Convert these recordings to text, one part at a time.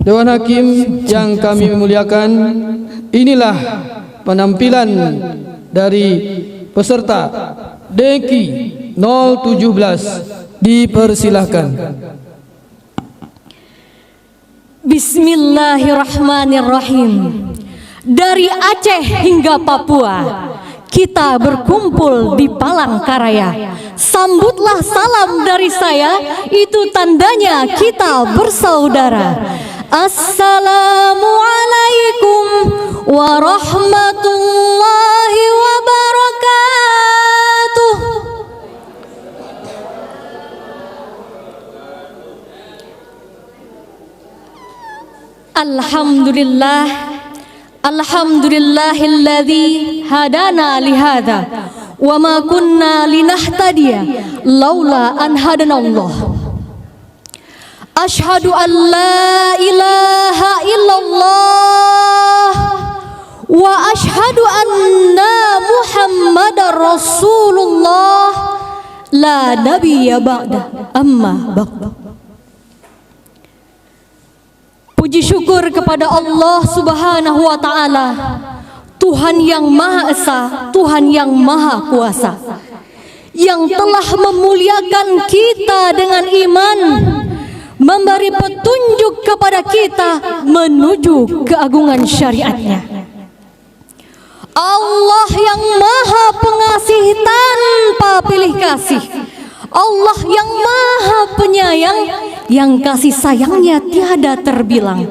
Dewan Hakim yang kami muliakan, inilah penampilan dari peserta Deki 017. Dipersilahkan. Bismillahirrahmanirrahim. Dari Aceh hingga Papua, kita berkumpul di Palangkaraya. Sambutlah salam dari saya, itu tandanya kita bersaudara. Assalamualaikum warahmatullahi wabarakatuh. Alhamdulillah, alhamdulillahilladzi hadana lihada wa ma kunna linahtadiya laula an hadanallah. Asyhadu an la ilaha illallah wa asyhadu anna Muhammadar Rasulullah la nabiyya ba'da amma ba'da. Puji syukur kepada Allah Subhanahu wa ta'ala, Tuhan yang Maha Esa, Tuhan yang Maha Kuasa, yang telah memuliakan kita dengan iman, memberi petunjuk kepada kita menuju keagungan syariatnya. Allah yang Maha Pengasih tanpa pilih kasih, Allah yang Maha Penyayang, yang kasih sayangnya tiada terbilang.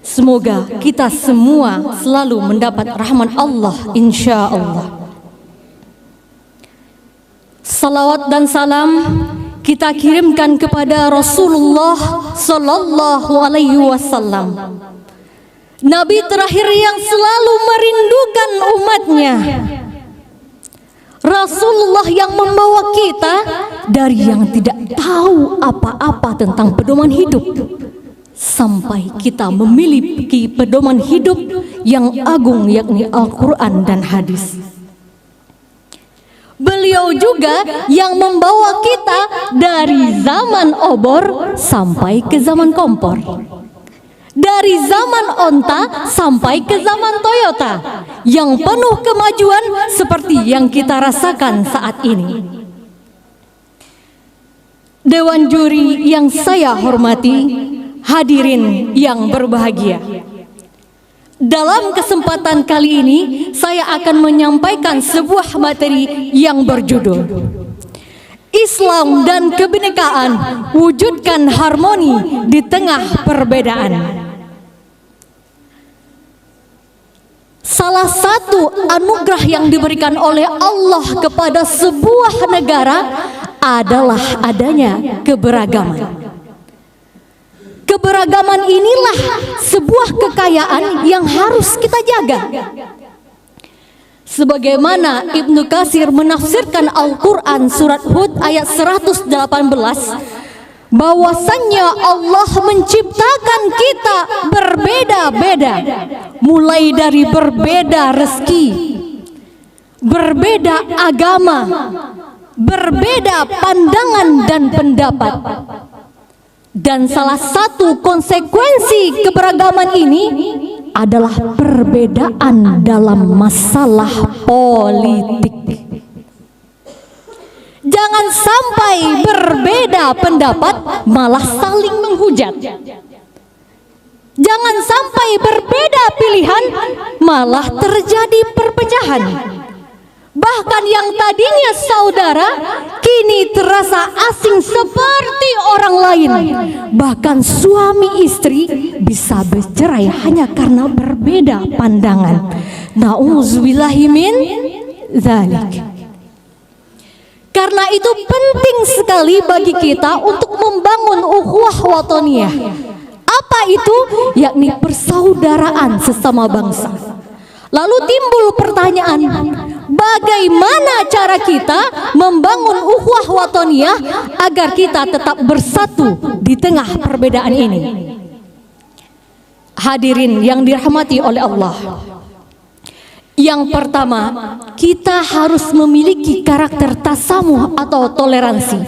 Semoga kita semua selalu mendapat rahmat Allah, insya Allah. Salawat dan salam kita kirimkan kepada Rasulullah Sallallahu Alaihi Wasallam, Nabi terakhir yang selalu merindukan umatnya, Rasulullah yang membawa kita dari yang tidak tahu apa-apa tentang pedoman hidup sampai kita memiliki pedoman hidup yang agung, yakni Al-Quran dan hadis. Beliau juga yang membawa kita dari zaman obor sampai ke zaman kompor, dari zaman onta sampai ke zaman Toyota, yang penuh kemajuan seperti yang kita rasakan saat ini. Dewan juri yang saya hormati, hadirin yang berbahagia, dalam kesempatan kali ini saya akan menyampaikan sebuah materi yang berjudul Islam dan Kebinekaan, wujudkan harmoni di tengah perbedaan. Salah satu anugerah yang diberikan oleh Allah kepada sebuah negara adalah adanya keberagaman. Keberagaman inilah sebuah kekayaan yang harus kita jaga. Sebagaimana Ibnu Katsir menafsirkan Al-Quran surat Hud ayat 118, bahwasannya Allah menciptakan kita berbeda-beda, mulai dari berbeda rezeki, berbeda agama, berbeda pandangan dan pendapat. Dan salah satu konsekuensi keberagaman ini adalah perbedaan dalam masalah politik. Jangan sampai berbeda pendapat malah saling menghujat. Jangan sampai berbeda pilihan malah terjadi perpecahan. Bahkan yang tadinya saudara kini terasa asing seperti orang lain. Bahkan suami istri bisa bercerai hanya karena berbeda pandangan. Na'udzubillahi min dzalik. Karena itu penting sekali bagi kita untuk membangun ukhuwah watoniyah. Apa itu? Yakni persaudaraan sesama bangsa. Lalu timbul pertanyaan, bagaimana cara kita membangun ukhuwah watoniyah agar kita tetap bersatu di tengah perbedaan ini? Hadirin yang dirahmati oleh Allah, yang pertama, kita harus memiliki karakter tasamuh atau toleransi.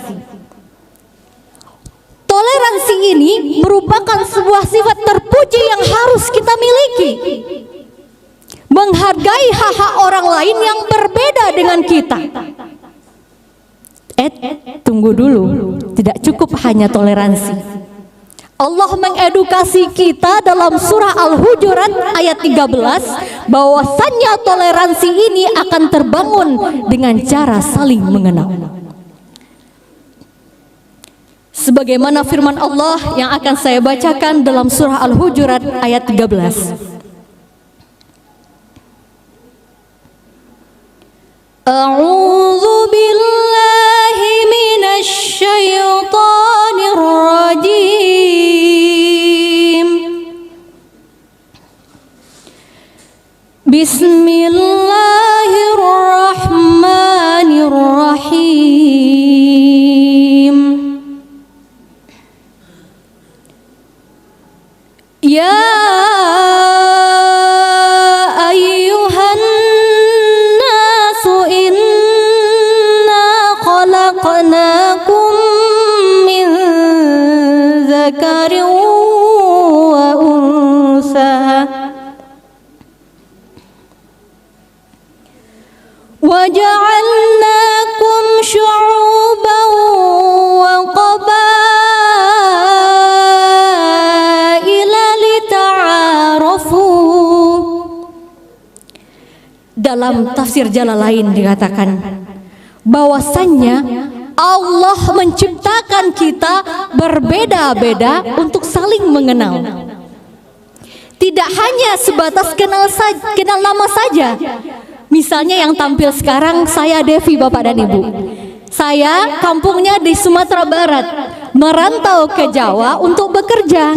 Toleransi ini merupakan sebuah sifat terpuji yang harus kita miliki. Menghargai hak-hak orang lain yang berbeda dengan kita. Tunggu dulu, tidak cukup hanya toleransi. Allah mengedukasi kita dalam surah Al-Hujurat ayat 13 bahwasannya toleransi ini akan terbangun dengan cara saling mengenal. Sebagaimana firman Allah yang akan saya bacakan dalam surah Al-Hujurat ayat 13. A'udzu billahi minasy syaithanir rajim. Bismillahirrahmanirrahim. Ya ayyuhan nasu inna khalaqnakum min dzakarin wa unsa wa ja'alnakum syu'uban wa qabaila lita'arafu. Dalam tafsir Jalalain dikatakan bahwasannya Allah menciptakan kita berbeda-beda untuk saling mengenal. Tidak hanya sebatas kenal nama saja. Misalnya yang tampil sekarang, saya Devi, Bapak dan Ibu. Saya kampungnya di Sumatera Barat, merantau ke Jawa untuk bekerja.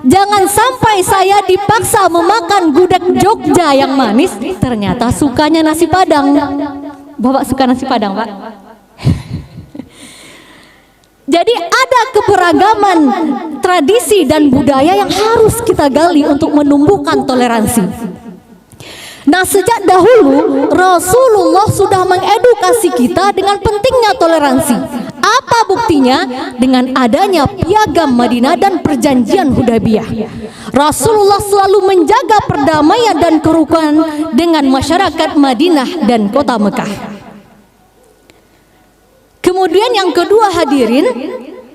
Jangan sampai saya dipaksa memakan gudeg Jogja yang manis, ternyata sukanya nasi Padang. Bapak suka nasi Padang, Pak? Jadi ada keberagaman tradisi dan budaya yang harus kita gali untuk menumbuhkan toleransi. Nah, sejak dahulu Rasulullah sudah mengedukasi kita dengan pentingnya toleransi. Apa buktinya? Dengan adanya Piagam Madinah dan Perjanjian Hudaybiyah. Rasulullah selalu menjaga perdamaian dan kerukunan dengan masyarakat Madinah dan kota Mekah. Kemudian yang kedua hadirin,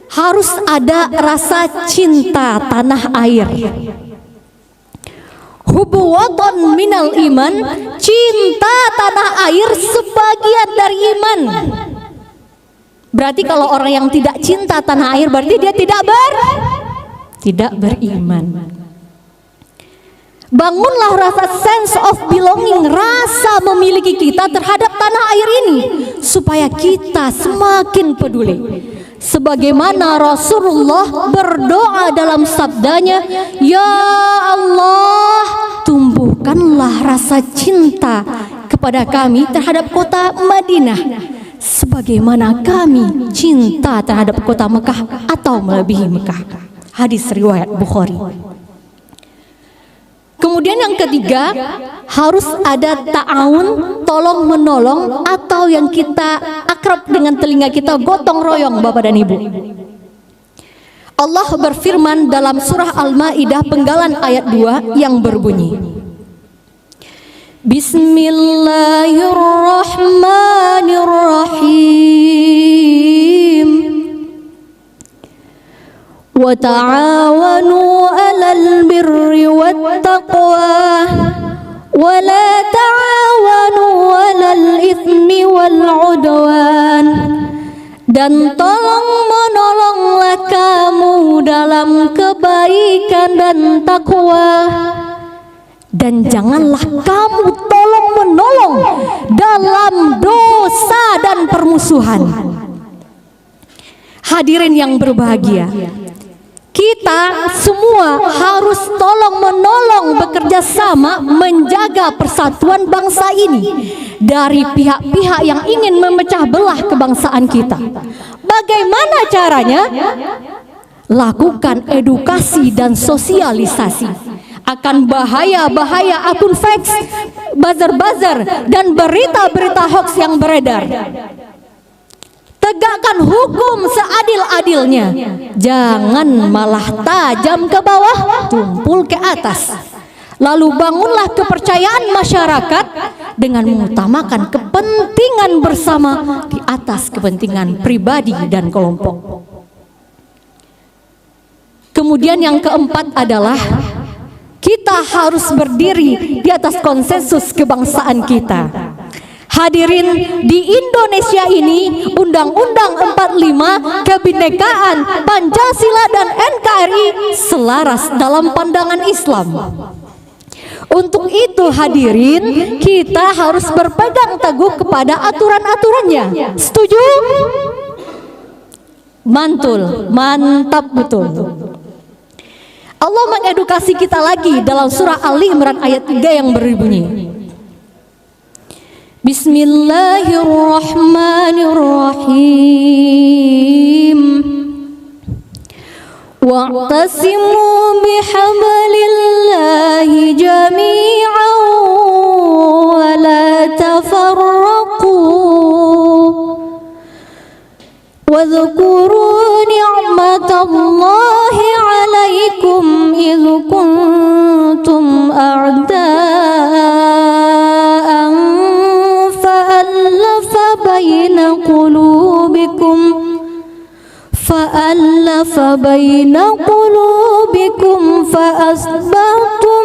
harus ada rasa cinta tanah air. Hubbu watan minal iman, cinta tanah air sebagian dari iman. Berarti kalau orang yang tidak cinta tanah air berarti dia tidak beriman. Bangunlah rasa sense of belonging, rasa memiliki kita terhadap tanah air ini supaya kita semakin peduli. Sebagaimana Rasulullah berdoa dalam sabdanya, "Ya Allah, tumbuhkanlah rasa cinta kepada kami terhadap kota Madinah sebagaimana kami cinta terhadap kota Mekah atau melebihi Mekah." Hadis riwayat Bukhari. Kemudian yang ketiga, harus ada ta'awun, tolong menolong, atau yang kita akrab dengan telinga kita, gotong royong, Bapak dan Ibu. Allah berfirman dalam surah Al-Maidah penggalan ayat 2 yang berbunyi, Bismillahirrahmanirrahim. Wa ta'awanu 'alal birri wattaqwa wa la ta'awanu 'alal itsmi wal 'udwan. Dan tolong menolonglah kamu dalam kebaikan dan takwa, dan janganlah kamu tolong menolong dalam dosa dan permusuhan. Hadirin yang berbahagia, kita semua harus tolong menolong, bekerja sama menjaga persatuan bangsa ini dari pihak-pihak yang ingin memecah belah kebangsaan kita. Bagaimana caranya? Lakukan edukasi dan sosialisasi akan bahaya-bahaya akun fake, buzzer-buzzer dan berita-berita hoax yang beredar. tegakkan hukum seadil-adilnya. Jangan malah tajam ke bawah, tumpul ke atas. Lalu bangunlah kepercayaan masyarakat dengan mengutamakan kepentingan bersama di atas kepentingan pribadi dan kelompok. Kemudian yang keempat adalah kita harus berdiri di atas konsensus kebangsaan kita. Hadirin, di Indonesia ini Undang-Undang 45, Kebinekaan, Pancasila dan NKRI selaras dalam pandangan Islam. Untuk itu hadirin, kita harus berpegang teguh kepada aturan-aturannya. Setuju? Mantul, mantap betul. Allah mengedukasi kita lagi dalam surah Ali Imran ayat 3 yang berbunyi, Bismillahirrahmanirrahim. Wa'tasimu bihablillahi jami'an wa la tafarraqu wa dhkuru ni'matallahi 'alaikum idh kuntum a'da'an فألف بين قلوبكم فأصبحتم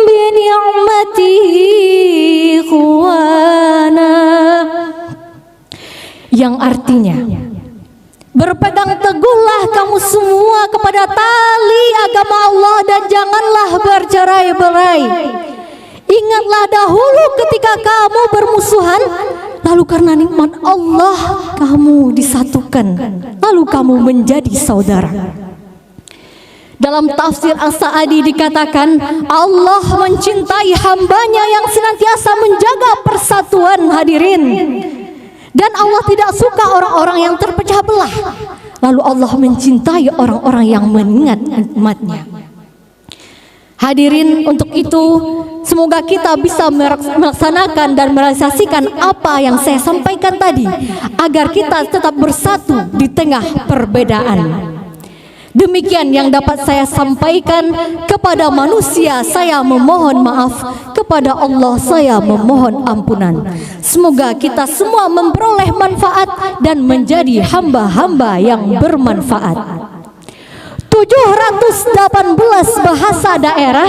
بنعمته إخوانا, yang artinya berpegang teguhlah kamu semua kepada tali agama Allah dan janganlah bercerai-berai. Ingatlah dahulu ketika kamu bermusuhan, lalu karena nikmat Allah kamu disatukan, lalu kamu menjadi saudara. Dalam tafsir As-Sa'adi dikatakan, Allah mencintai hambanya yang senantiasa menjaga persatuan, hadirin. Dan Allah tidak suka orang-orang yang terpecah belah. Lalu Allah mencintai orang-orang yang mengingat nikmatnya. Hadirin, untuk itu semoga kita bisa melaksanakan dan merealisasikan apa yang saya sampaikan tadi, agar kita tetap bersatu di tengah perbedaan. Demikian yang dapat saya sampaikan. Kepada manusia saya memohon maaf, kepada Allah saya memohon ampunan. Semoga kita semua memperoleh manfaat dan menjadi hamba-hamba yang bermanfaat. 718 bahasa daerah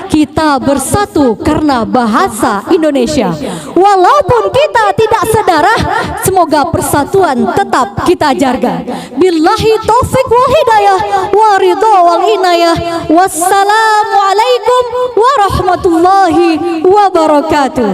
kita bersatu karena bahasa Indonesia. Walaupun kita tidak sedarah, semoga persatuan tetap kita jaga. Billahi taufik wal hidayah wa ridha wal inayah. Wassalamualaikum warahmatullahi wabarakatuh.